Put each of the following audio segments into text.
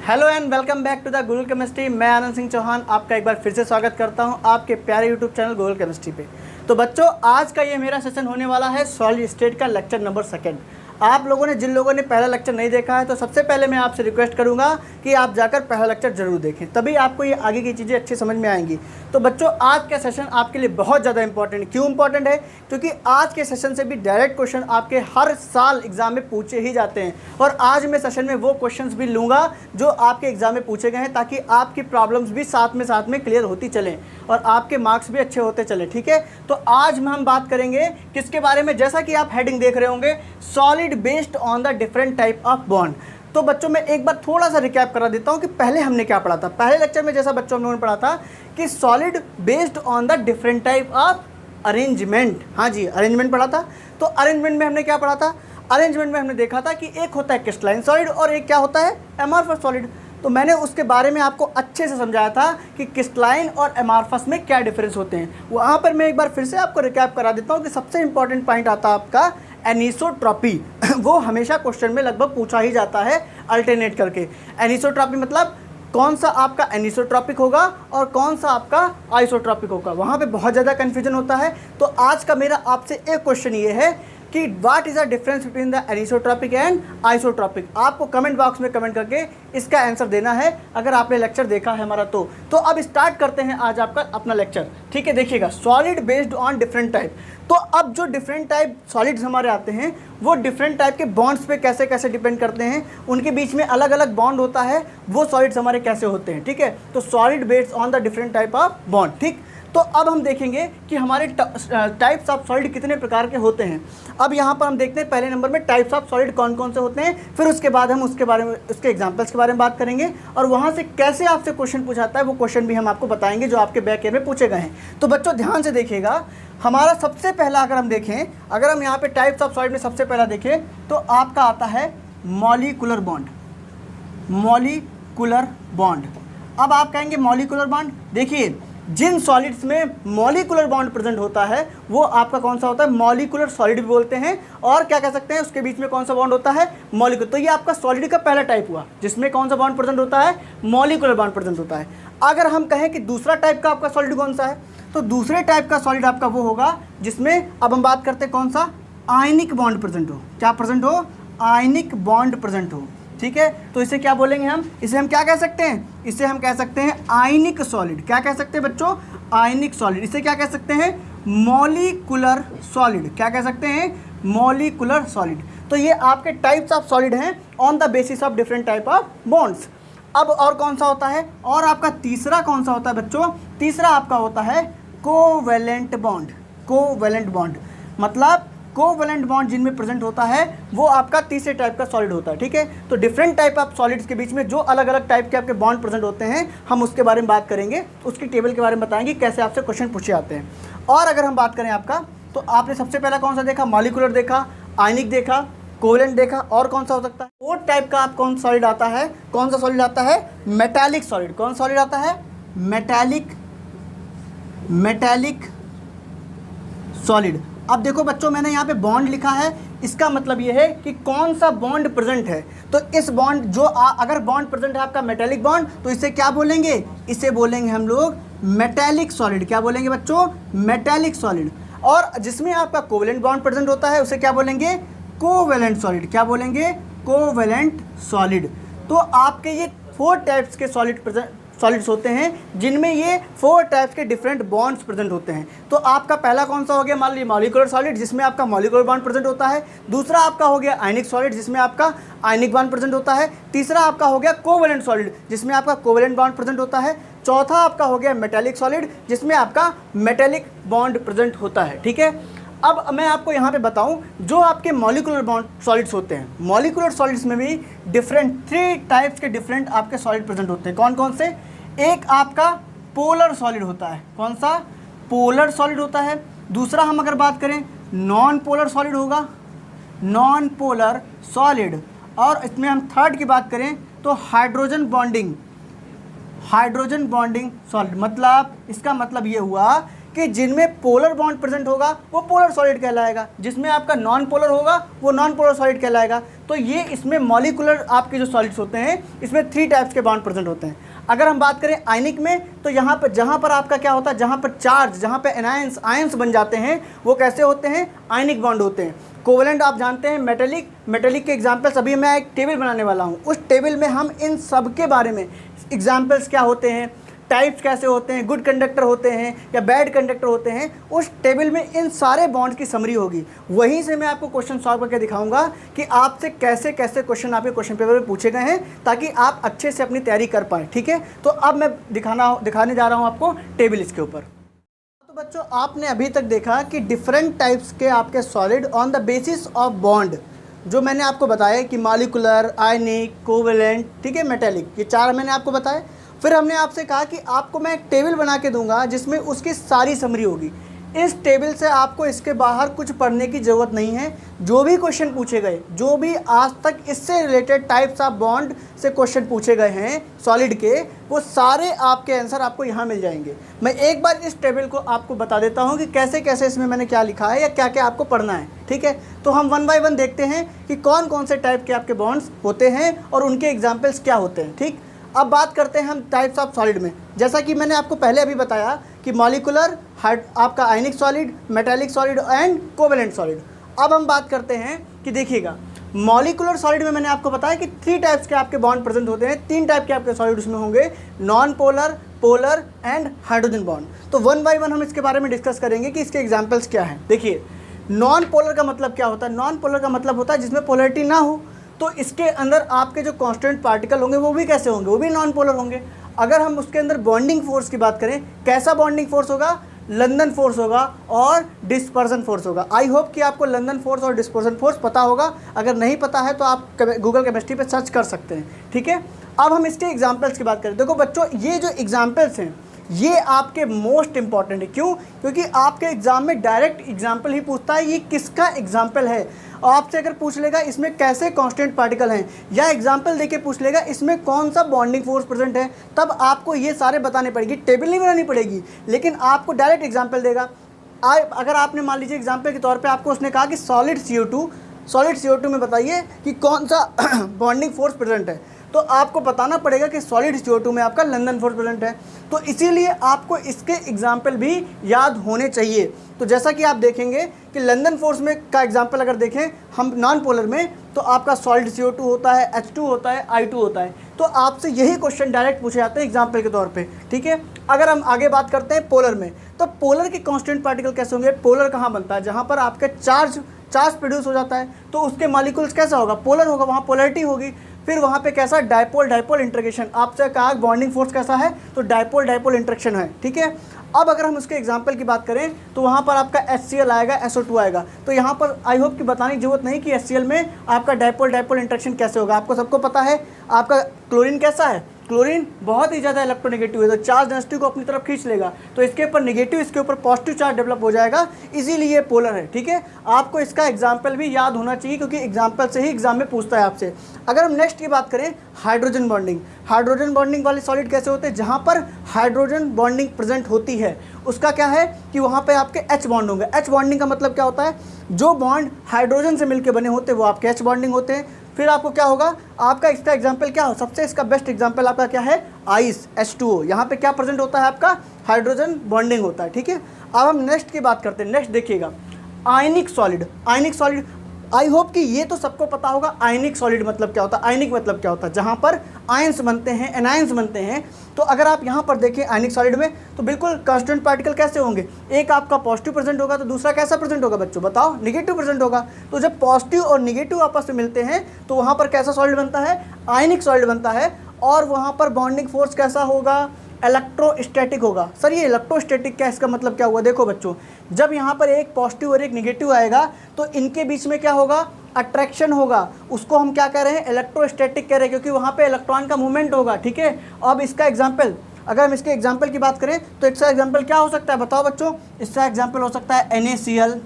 Hello and welcome back to the Google chemistry. मैं आनंद सिंह चौहान आपका एक बार फिर से स्वागत करता हूं आपके प्यारे यूट्यूब चैनल गूगल केमिस्ट्री पे। तो बच्चों, आज का ये मेरा सेशन होने वाला है सॉलिड स्टेट का लेक्चर नंबर 2। आप लोगों ने जिन लोगों ने पहला लेक्चर नहीं देखा है तो सबसे पहले मैं आपसे रिक्वेस्ट करूंगा कि आप जाकर पहला लेक्चर जरूर देखें, तभी आपको ये आगे की चीज़ें अच्छी समझ में आएंगी। तो बच्चों, आज का सेशन आपके लिए बहुत ज़्यादा इंपॉर्टेंट है। क्यों इंपॉर्टेंट है? क्योंकि आज के सेशन से भी डायरेक्ट क्वेश्चन आपके हर साल एग्जाम में पूछे ही जाते हैं, और आज मैं सेशन में वो क्वेश्चंस भी लूँगा जो आपके एग्जाम में पूछे गए हैं, ताकि आपकी प्रॉब्लम्स भी साथ में क्लियर होती चलें और आपके मार्क्स भी अच्छे होते चले। ठीक है, तो आज में हम बात करेंगे किसके बारे में? जैसा कि आप हेडिंग देख रहे होंगे, solid based on the different type of bond. तो बच्चों, मैं एक बार थोड़ा सा रिकैप करा देता हूं कि पहले हमने क्या पढ़ा था। पहले लेक्चर में जैसा बच्चों हम लोगों ने पढ़ा था कि solid based on the different type of arrangement. हाँ जी, अरेंजमेंट पढ़ा था। तो अरेंजमेंट में हमने क्या पढ़ा था? अरेंजमेंट में हमने देखा था कि एक होता है क्रिस्टलाइन सॉलिड और एक क्या होता है? Amorphous solid. तो मैंने उसके बारे में आपको अच्छे से समझाया था कि क्रिस्टलाइन और एमॉर्फस में क्या डिफरेंस होते हैं। वहाँ पर मैं एक बार फिर से आपको रिकैप करा देता हूँ कि सबसे इंपॉर्टेंट पॉइंट आता है आपका एनिसोट्रॉपी। वो हमेशा क्वेश्चन में लगभग पूछा ही जाता है अल्टरनेट करके। एनिसोट्रॉपी मतलब कौन सा आपका एनिसोट्रॉपिक होगा और कौन सा आपका आइसोट्रॉपिक होगा। वहाँ पे बहुत ज़्यादा कन्फ्यूजन होता है। तो आज का मेरा आपसे एक क्वेश्चन ये है कि what is the difference between the anisotropic and isotropic. आपको कमेंट बॉक्स में कमेंट करके इसका आंसर देना है अगर आपने लेक्चर देखा है हमारा तो अब स्टार्ट करते हैं आज आपका अपना लेक्चर। ठीक है, देखिएगा, solid based on different type. तो अब जो डिफरेंट टाइप सॉलिड्स हमारे आते हैं वो डिफरेंट टाइप के बॉन्ड्स पे कैसे कैसे डिपेंड करते हैं, उनके बीच में अलग अलग बॉन्ड होता है, वो सॉलिड्स हमारे कैसे होते हैं। ठीक है, तो solid based on the different type of bond. ठीक, तो अब हम देखेंगे कि हमारे टाइप्स ऑफ सॉलिड कितने प्रकार के होते हैं। अब यहाँ पर हम देखते हैं पहले नंबर में टाइप्स ऑफ सॉलिड कौन कौन से होते हैं, फिर उसके बाद हम उसके बारे में, उसके एग्जांपल्स के बारे में बात करेंगे, और वहाँ से कैसे आपसे क्वेश्चन पूछाता है वो क्वेश्चन भी हम आपको बताएंगे जो आपके बैक ईयर में पूछे गए हैं। तो बच्चों, ध्यान से देखिएगा, हमारा सबसे पहला अगर हम देखें, अगर हम यहाँ पे टाइप्स ऑफ सॉलिड में सबसे पहला देखें तो आपका आता है मॉलिक्यूलर बॉन्ड। Molecular bond. अब आप कहेंगे मॉलिक्यूलर बॉन्ड, देखिए जिन सॉलिड्स में मॉलिक्यूलर बॉन्ड प्रेजेंट होता है वो आपका कौन सा होता है? मॉलिक्यूलर सॉलिड भी बोलते हैं। और क्या कह सकते हैं, उसके बीच में कौन सा बॉन्ड होता है? मॉलिक्यूलर। तो ये आपका सॉलिड का पहला टाइप हुआ जिसमें कौन सा बॉन्ड प्रेजेंट होता है? मॉलिक्यूलर बॉन्ड प्रेजेंट होता है। अगर हम कहें कि दूसरा टाइप का आपका सॉलिड कौन सा है, तो दूसरे टाइप का सॉलिड आपका वो होगा जिसमें, अब हम बात करते हैं कौन सा? आयनिक बॉन्ड प्रेजेंट हो। क्या प्रेजेंट हो? आयनिक बॉन्ड प्रेजेंट हो। ठीक है, तो इसे क्या बोलेंगे हम? इसे हम क्या कह सकते हैं? इसे हम कह सकते हैं आयनिक सॉलिड। क्या कह सकते हैं बच्चों? आयनिक सॉलिड। इसे क्या कह सकते हैं? Molecular solid. क्या कह सकते हैं? Molecular solid. तो ये आपके टाइप्स ऑफ सॉलिड हैं on the basis of different type of bonds. अब और कौन सा होता है? और आपका तीसरा कौन सा होता है बच्चों? तीसरा आपका होता है कोवेलेंट बॉन्ड। कोवेलेंट बॉन्ड मतलब कोवेलेंट बॉन्ड जिनमें प्रेजेंट होता है वो आपका तीसरे टाइप का सॉलिड होता है। ठीक है, तो डिफरेंट टाइप ऑफ सॉलिड्स के बीच में जो अलग अलग टाइप के आपके बॉन्ड प्रेजेंट होते हैं हम उसके बारे में बात करेंगे, उसकी टेबल के बारे में बताएंगे कैसे आपसे क्वेश्चन पूछे जाते हैं। और अगर हम बात करें आपका, तो आपने सबसे पहला कौन सा देखा? मॉलिक्यूलर देखा, आयनिक देखा, कोवेलेंट देखा, और कौन सा हो सकता है? फोर्थ टाइप का आप कौन सॉलिड आता है? कौन सा सॉलिड आता है? Metallic solid. कौन सॉलिड आता है? Metallic solid. अब देखो बच्चों, मैंने यहाँ पे बॉन्ड लिखा है, इसका मतलब ये है कि कौन सा बॉन्ड प्रेजेंट है। तो इस बॉन्ड जो अगर बॉन्ड प्रेजेंट है आपका मेटालिक बॉन्ड, तो इसे क्या बोलेंगे? इसे बोलेंगे हम लोग मेटालिक सॉलिड। क्या बोलेंगे बच्चों? Metallic solid. और जिसमें आपका कोवेलेंट बॉन्ड प्रेजेंट होता है उसे क्या बोलेंगे? Covalent solid. क्या बोलेंगे? Covalent solid. तो आपके ये 4 टाइप्स के सॉलिड्स होते हैं जिनमें ये 4 टाइप्स के डिफरेंट बॉन्ड्स प्रेजेंट होते हैं। तो आपका पहला कौन सा हो गया? मान लीजिए मॉलिक्यूलर सॉलिड जिसमें आपका मॉलिक्यूलर बॉन्ड प्रेजेंट होता है। दूसरा आपका हो गया आयनिक सॉलिड जिसमें आपका आयनिक बॉन्ड प्रेजेंट होता है। तीसरा आपका हो गया कोवेलेंट सॉलिड जिसमें आपका कोवेलेंट बॉन्ड प्रेजेंट होता है। चौथा आपका हो गया मेटालिक सॉलिड जिसमें आपका मेटालिक बॉन्ड प्रेजेंट होता है। ठीक है, अब मैं आपको यहाँ पे बताऊँ जो आपके मॉलिक्यूलर बॉन्ड सॉलिड्स होते हैं, मॉलिक्यूलर सॉलिड्स में भी डिफरेंट 3 टाइप्स के डिफरेंट आपके सॉलिड प्रेजेंट होते हैं। कौन कौन से? एक आपका पोलर सॉलिड होता है। कौन सा? पोलर सॉलिड होता है। दूसरा हम अगर बात करें नॉन पोलर सॉलिड होगा, नॉन पोलर सॉलिड। और इसमें हम थर्ड की बात करें तो हाइड्रोजन बॉन्डिंग सॉलिड। मतलब इसका मतलब ये हुआ कि जिनमें पोलर बॉन्ड प्रेजेंट होगा वो पोलर सॉलिड कहलाएगा, जिसमें आपका नॉन पोलर होगा वो नॉन पोलर सॉलिड कहलाएगा। तो ये इसमें मॉलिकुलर आपके जो सॉलिड्स होते हैं इसमें 3 टाइप्स के बॉन्ड प्रेजेंट होते हैं। अगर हम बात करें आयनिक में तो यहाँ पर जहाँ पर आपका क्या होता है, जहाँ पर चार्ज, जहाँ पे आयंस बन जाते हैं वो कैसे होते हैं, आयनिक बॉन्ड होते हैं। कोवेलेंट आप जानते हैं, मेटेलिक के एग्जाम्पल्स अभी मैं एक टेबल बनाने वाला हूँ, उस टेबल में हम इन सब के बारे में एग्जाम्पल्स क्या होते हैं, टाइप्स कैसे होते हैं, गुड कंडक्टर होते हैं या बैड कंडक्टर होते हैं, उस टेबल में इन सारे बॉन्ड्स की समरी होगी। वहीं से मैं आपको क्वेश्चन सॉल्व करके दिखाऊंगा कि आपसे कैसे कैसे क्वेश्चन आपके क्वेश्चन पेपर में पूछे गए हैं, ताकि आप अच्छे से अपनी तैयारी कर पाएँ। ठीक है, तो अब मैं दिखाने जा रहा हूँ आपको टेबल इसके ऊपर। तो बच्चों आपने अभी तक देखा कि डिफरेंट टाइप्स के आपके solid on the basis of bond, जो मैंने आपको बताया कि मॉलिकुलर, आयनिक, कोवेलेंट, ठीक है, मेटेलिक, ये 4 मैंने आपको बताए। फिर हमने आपसे कहा कि आपको मैं एक टेबल बना के दूंगा जिसमें उसकी सारी समरी होगी। इस टेबल से आपको इसके बाहर कुछ पढ़ने की ज़रूरत नहीं है। जो भी क्वेश्चन पूछे गए, जो भी आज तक इससे रिलेटेड टाइप्स ऑफ बॉन्ड से क्वेश्चन पूछे गए हैं सॉलिड के, वो सारे आपके आंसर आपको यहाँ मिल जाएंगे। मैं एक बार इस टेबल को आपको बता देता हूँ कि कैसे कैसे इसमें मैंने क्या लिखा है या क्या क्या आपको पढ़ना है। ठीक है, तो हम 1 बाय 1 देखते हैं कि कौन कौन से टाइप के आपके बॉन्ड्स होते हैं और उनके एग्जाम्पल्स क्या होते हैं। ठीक, अब बात करते हैं हम टाइप्स ऑफ सॉलिड में। जैसा कि मैंने आपको पहले अभी बताया कि मॉलिकुलर, आपका आयनिक solid, metallic solid and covalent solid. अब हम बात करते हैं कि देखिएगा, मॉलिकुलर सॉलिड में मैंने आपको बताया कि 3 टाइप्स के आपके बॉन्ड प्रेजेंट होते हैं, 3 टाइप के आपके सॉलिड उसमें होंगे, non polar, polar and hydrogen bond. तो 1 बाय 1 हम इसके बारे में डिस्कस करेंगे कि इसके एग्जाम्पल्स क्या हैं। देखिए, नॉन पोलर का मतलब क्या होता है, नॉन पोलर का मतलब होता है जिसमें पोलरिटी ना हो। तो इसके अंदर आपके जो कांस्टेंट पार्टिकल होंगे वो भी कैसे होंगे, वो भी नॉन पोलर होंगे। अगर हम उसके अंदर बॉन्डिंग फोर्स की बात करें, कैसा बॉन्डिंग फोर्स होगा, लंदन फोर्स होगा और डिस्पर्सन फोर्स होगा। आई होप कि आपको लंदन फोर्स और डिस्पर्सन फोर्स पता होगा। अगर नहीं पता है तो आप गूगल केमिस्ट्री पे सर्च कर सकते हैं। ठीक है, अब हम इसके एग्जाम्पल्स की बात करें। देखो बच्चों, ये जो एग्जाम्पल्स हैं ये आपके मोस्ट इंपॉर्टेंट है। क्यों? क्योंकि आपके एग्जाम में डायरेक्ट एग्जाम्पल ही पूछता है ये किसका एग्जाम्पल है। आपसे अगर पूछ लेगा इसमें कैसे कांस्टेंट पार्टिकल हैं, या एग्जाम्पल देके पूछ लेगा इसमें कौन सा बॉन्डिंग फोर्स प्रेजेंट है, तब आपको ये सारे बताने पड़ेगी। टेबल नहीं बनानी पड़ेगी, लेकिन आपको डायरेक्ट एग्जाम्पल देगा। अगर आपने मान लीजिए एग्जाम्पल के तौर पे आपको उसने कहा कि सॉलिड CO2 में बताइए कि कौन सा बॉन्डिंग फोर्स प्रेजेंट है, तो आपको बताना पड़ेगा कि सॉलिड CO2 में आपका लंदन फोर्स प्रेजेंट है। तो इसीलिए आपको इसके एग्जाम्पल भी याद होने चाहिए। तो जैसा कि आप देखेंगे कि लंदन फोर्स में का एग्जाम्पल अगर देखें हम नॉन पोलर में, तो आपका सॉलिड CO2 होता है, H2 होता है, I2 होता है। तो आपसे यही क्वेश्चन डायरेक्ट पूछे जाते हैं एग्जाम्पल के तौर पे। ठीक है, अगर हम आगे बात करते हैं पोलर में, तो पोलर के कांस्टेंट पार्टिकल कैसे होंगे। पोलर कहाँ बनता है, जहाँ पर आपका चार्ज प्रोड्यूस हो जाता है, तो उसके मॉलिक्यूल्स कैसा होगा, पोलर होगा, वहाँ पोलरिटी होगी। फिर वहाँ पे कैसा, डायपोल इंटरेक्शन। आपसे कहा बॉन्डिंग फोर्स कैसा है, तो डायपोल इंटरेक्शन है। ठीक है, अब अगर हम उसके एग्जाम्पल की बात करें तो वहाँ पर आपका HCl आएगा, SO2 आएगा। तो यहाँ पर आई होप कि बताने की जरूरत नहीं कि HCl में आपका डायपोल इंटरेक्शन कैसे होगा। आपको सबको पता है आपका क्लोरीन कैसा है, क्लोरीन बहुत ही ज़्यादा इलेक्ट्रोनेगेटिव है, तो चार्ज डेंसिटी को अपनी तरफ खींच लेगा, तो इसके ऊपर नेगेटिव, इसके ऊपर पॉजिटिव चार्ज डेवलप हो जाएगा, इसीलिए ये पोलर है। ठीक है, आपको इसका एग्जाम्पल भी याद होना चाहिए क्योंकि एग्जाम्पल से ही एग्जाम में पूछता है आपसे। अगर हम नेक्स्ट की बात करें, हाइड्रोजन बॉन्डिंग वाले सॉलिड कैसे होते हैं, जहाँ पर हाइड्रोजन बॉन्डिंग प्रेजेंट होती है, उसका क्या है कि वहाँ पे आपके H बॉन्ड होंगे। H बॉन्डिंग का मतलब क्या होता है, जो बॉन्ड हाइड्रोजन से मिलकर बने होते हैं वो आपके H बॉन्डिंग होते हैं। फिर आपको क्या होगा, आपका इसका एग्जाम्पल क्या हो, सबसे इसका बेस्ट एग्जाम्पल आपका क्या है, आइस, H2O। यहाँ पे क्या प्रेजेंट होता है, आपका हाइड्रोजन बॉन्डिंग होता है। ठीक है, अब हम नेक्स्ट की बात करते हैं। नेक्स्ट देखिएगा, आयनिक सॉलिड। आई होप कि ये तो सबको पता होगा आयनिक सॉलिड मतलब क्या होता है। आयनिक मतलब क्या होता है, जहाँ पर आयंस बनते हैं, एनायंस बनते हैं। तो अगर आप यहाँ पर देखें आयनिक सॉलिड में, तो बिल्कुल कांस्टेंट पार्टिकल कैसे होंगे, एक आपका पॉजिटिव प्रेजेंट होगा तो दूसरा कैसा प्रेजेंट होगा बच्चों, बताओ, नेगेटिव प्रेजेंट होगा। तो जब पॉजिटिव और नेगेटिव आपस में मिलते हैं तो वहाँ पर कैसा सॉलिड बनता है, आयनिक सॉलिड बनता है। और वहाँ पर बॉन्डिंग फोर्स कैसा होगा, इलेक्ट्रोस्टैटिक होगा। सर ये इलेक्ट्रोस्टैटिक क्या, इसका मतलब क्या हुआ, देखो बच्चों, जब यहाँ पर एक पॉजिटिव और एक नेगेटिव आएगा तो इनके बीच में क्या होगा, अट्रैक्शन होगा। उसको हम क्या कह रहे हैं, इलेक्ट्रोस्टैटिक कह रहे हैं, क्योंकि वहाँ पे इलेक्ट्रॉन का मूवमेंट होगा। ठीक है, अब इसका एग्जाम्पल, अगर हम इसके एग्जाम्पल की बात करें तो इसका एग्जाम्पल क्या हो सकता है, बताओ बच्चों। इसका एग्जाम्पल हो सकता है NaCl,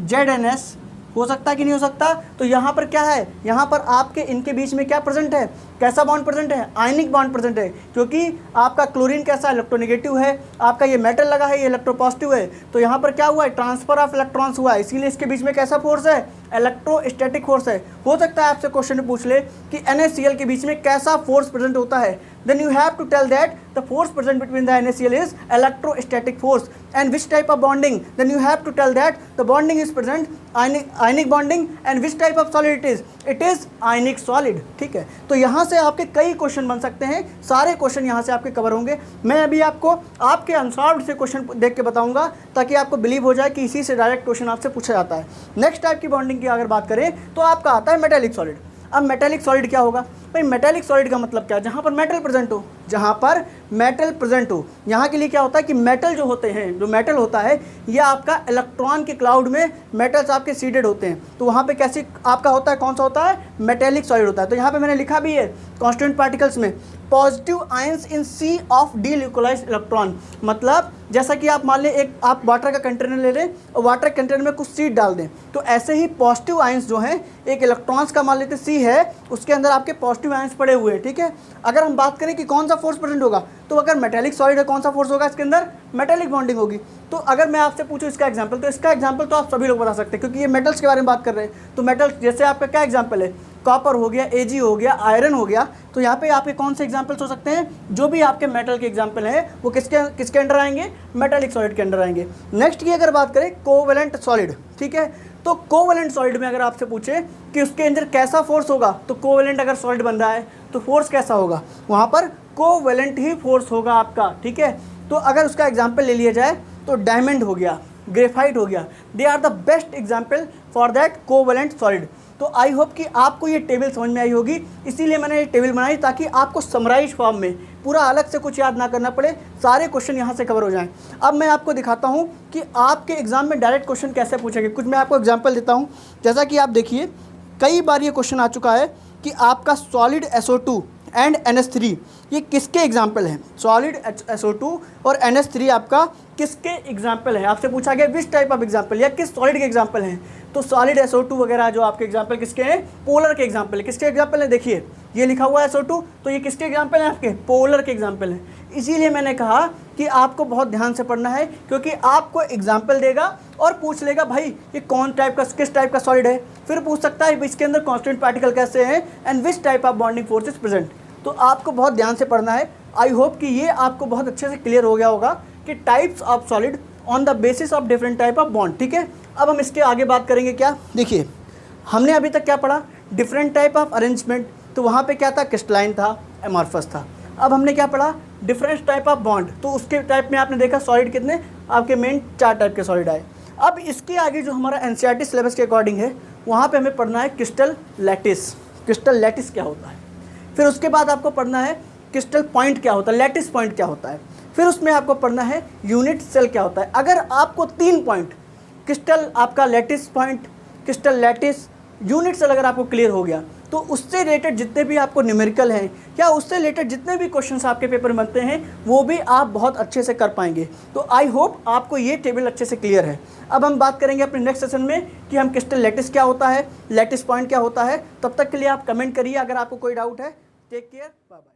ZNS हो सकता है कि नहीं हो सकता? तो यहाँ पर क्या है, यहाँ पर आपके इनके बीच में क्या प्रेजेंट है, कैसा बॉन्ड प्रेजेंट है, आयनिक बॉन्ड प्रेजेंट है, क्योंकि आपका क्लोरीन कैसा इलेक्ट्रोनेगेटिव है, आपका ये मेटल लगा है, ये इलेक्ट्रोपॉजिटिव है, तो यहाँ पर क्या हुआ है, ट्रांसफर ऑफ इलेक्ट्रॉन्स हुआ है, इसीलिए इसके बीच में कैसा फोर्स है, इलेक्ट्रोस्टैटिक फोर्स है। हो सकता है आपसे क्वेश्चन में पूछ ले कि NaCl के बीच में कैसा फोर्स प्रेजेंट होता है, then you have to tell that the force present between the NaCl is electrostatic force, and which type of bonding, then you have to tell that the bonding is present ionic bonding, and which type of solid it is ionic solid। ठीक है, तो यहाँ से आपके कई question बन सकते हैं, सारे क्वेश्चन यहाँ से आपके कवर होंगे। मैं अभी आपको आपके आंसर्ड से क्वेश्चन देख के बताऊंगा ताकि आपको बिलीव हो जाए कि इसी से डायरेक्ट क्वेश्चन आपसे पूछा जाता है। नेक्स्ट टाइप की बॉन्डिंग की अगर बात करें तो आपका आता है मेटेलिक सॉलिड। अब मेटेलिक सॉलिड क्या होगा भाई, मेटेलिक सॉलिड का मतलब क्या है, जहाँ पर मेटल प्रेजेंट हो, जहाँ पर मेटल प्रेजेंट हो। यहाँ के लिए क्या होता है कि मेटल जो होते हैं, जो मेटल होता है ये आपका इलेक्ट्रॉन के क्लाउड में मेटल्स आपके सीडेड होते हैं, तो वहाँ पे कैसे आपका होता है, कौन सा होता है, मेटेलिक सॉलिड होता है। तो यहाँ पे मैंने लिखा भी है कॉन्स्टिट्यूएंट पार्टिकल्स में positive ions in sea of delocalised electron, मतलब जैसा कि आप मान लें एक आप वाटर का कंटेनर ले लें और वाटर कंटेनर में कुछ सीड डाल दें, तो ऐसे ही पॉजिटिव आयंस जो हैं, एक इलेक्ट्रॉन्स का मान लेते सी है, उसके अंदर आपके पॉजिटिव आयंस पड़े हुए हैं। ठीक है, अगर हम बात करें कि कौन सा फोर्स प्रेजेंट होगा, तो अगर मेटेलिक सॉलिड है कौन सा फोर्स होगा, इसके अंदर मेटेलिक बॉन्डिंग होगी। तो अगर मैं आपसे पूछूं इसका एग्जांपल, तो इसका एग्जांपल तो आप सभी लोग बता सकते हैं क्योंकि ये मेटल्स के बारे में बात कर रहे हैं। तो मेटल्स जैसे आपका क्या एग्जांपल है, कॉपर हो गया, Ag हो गया, आयरन हो गया, तो यहाँ पे आपके कौन से एग्जांपल्स हो सकते हैं, जो भी आपके मेटल के एग्जांपल हैं वो किसके अंडर आएंगे, मेटेलिक सॉलिड के अंडर आएंगे। नेक्स्ट की अगर बात करें कोवेलेंट सॉलिड, ठीक है, तो कोवेलेंट सॉलिड में अगर आपसे पूछे कि उसके अंदर कैसा फोर्स होगा, तो कोवेलेंट अगर सॉलिड बन रहा है तो फोर्स कैसा होगा, वहाँ पर कोवेलेंट ही फोर्स होगा आपका। ठीक है, तो अगर उसका एग्जाम्पल ले लिया जाए तो डायमंड हो गया, ग्रेफाइट हो गया, they are the best example for that covalent solid. तो आई होप कि आपको ये टेबल समझ में आई होगी, इसीलिए मैंने ये टेबल बनाई ताकि आपको समराइज फॉर्म में पूरा अलग से कुछ याद ना करना पड़े, सारे क्वेश्चन यहाँ से कवर हो जाएं। अब मैं आपको दिखाता हूँ कि आपके एग्जाम में डायरेक्ट क्वेश्चन कैसे पूछेंगे। कुछ मैं आपको एग्जाम्पल देता हूँ, जैसा कि आप देखिए कई बार ये क्वेश्चन आ चुका है कि आपका सॉलिड SO2 एंड NH3 ये किसके एग्जाम्पल हैं, सॉलिड SO2 और NH3 आपका किसके एग्जाम्पल है। आपसे पूछा गया विच टाइप ऑफ एग्जाम्पल, या किस सॉलिड के एग्जाम्पल हैं, तो सॉलिड SO2 वगैरह जो आपके एग्जाम्पल किसके हैं, पोलर के एग्जाम्पल है। किसके एग्जाम्पल है, देखिए ये लिखा हुआ है SO2, तो ये किसके एग्जाम्पल हैं, आपके पोलर के एग्जाम्पल हैं। इसीलिए मैंने कहा कि आपको बहुत ध्यान से पढ़ना है, क्योंकि आपको एग्जाम्पल देगा और पूछ लेगा भाई ये कौन टाइप का, किस टाइप का सॉलिड है, फिर पूछ सकता है इसके अंदर कॉन्स्टेंट पार्टिकल कैसे हैं and which type of bonding force is present. तो आपको बहुत ध्यान से पढ़ना है। आई होप कि ये आपको बहुत अच्छे से क्लियर हो गया होगा कि types of solid on the basis of different type of bond. ठीक है, अब हम इसके आगे बात करेंगे। क्या देखिए, हमने अभी तक क्या पढ़ा, डिफरेंट टाइप ऑफ अरेंजमेंट, तो वहाँ पे क्या था, क्रिस्टलाइन था, एमॉर्फस था। अब हमने क्या पढ़ा, डिफरेंट टाइप ऑफ बॉन्ड, तो उसके टाइप में आपने देखा सॉलिड कितने, आपके मेन 4 टाइप के सॉलिड आए। अब इसके आगे जो हमारा NCERT सिलेबस के अकॉर्डिंग है, वहाँ पे हमें पढ़ना है क्रिस्टल लैटिस। क्रिस्टल लैटिस क्या होता है, फिर उसके बाद आपको पढ़ना है क्रिस्टल पॉइंट क्या होता है, लैटिस पॉइंट क्या होता है, फिर उसमें आपको पढ़ना है यूनिट सेल क्या होता है। अगर आपको 3 पॉइंट, क्रिस्टल आपका lattice point, crystal lattice, unit cell अगर आपको क्लियर हो गया, तो उससे रिलेटेड जितने भी आपको न्यूमेरिकल हैं या उससे रिलेटेड जितने भी क्वेश्चंस आपके पेपर में बनते हैं, वो भी आप बहुत अच्छे से कर पाएंगे। तो आई होप आपको ये टेबल अच्छे से क्लियर है। अब हम बात करेंगे अपने नेक्स्ट सेशन में कि हम क्रिस्टल लैटिस क्या होता है, लैटिस पॉइंट क्या होता है। तब तक के लिए आप कमेंट करिए अगर आपको कोई डाउट है। Take care, bye bye.